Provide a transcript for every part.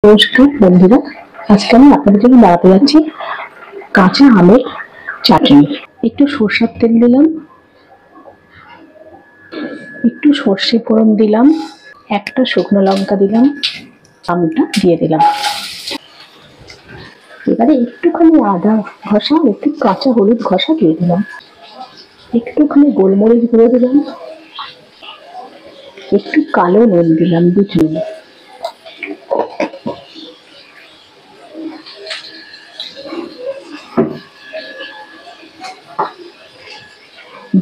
নমস্কার বন্ধুরা, আজকে আমি আপনাদের জন্য বানাতে যাচ্ছি কাঁচা আমের চাটনি। একটু সরষের তেল দিলাম, একটু সর্ষে ফোড়ন দিলাম, একটা শুকনো লঙ্কা দিলাম, আমটা দিয়ে দিলাম। এবারে একটুখানি আদা ঘষা, একটু কাঁচা হলুদ ঘষা দিয়ে দিলাম, একটুখানি গোলমরিচ গুঁড়ো দিলাম, একটু কালো নুন দিলাম, 2 চিমটি।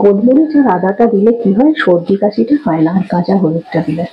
গোলমরিচ আর আদাটা দিলে কি হয়, সর্দি কাশিটা হয় না, আর কাঁচা হলুদটা দিলে।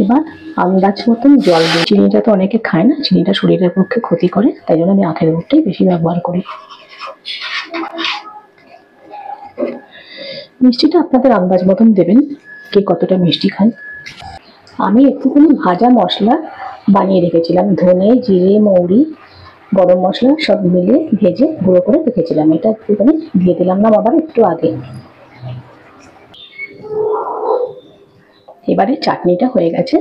এবার আন্দাজ মতন জল দিই। চিনিটা তো অনেকে খায় না, চিনিটা শরীরের পক্ষে ক্ষতি করে, তাই জন্য আমি আখের গুড়টাই বেশি ব্যবহার করি। মিষ্টিটা আপনাদের আন্দাজ মতন দেবেন, কে কতটা মিষ্টি খান। আমি একটুখানি ভাজা মশলা বানিয়ে রেখেছিলাম, ধনে, জিরে, মৌরি, গরম মশলা সব মিলে ভেজে গুঁড়ো করে রেখেছিলাম। এটা একটুখানি দিয়ে দিলাম না আবার একটু আগে। এবারে চাটনিটা হয়ে গেছে,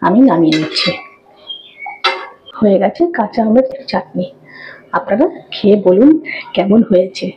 আমি নামিয়ে নিচ্ছি। হয়ে গেছে কাঁচা আমের চাটনি। আপনারা খেয়ে বলুন কেমন হয়েছে।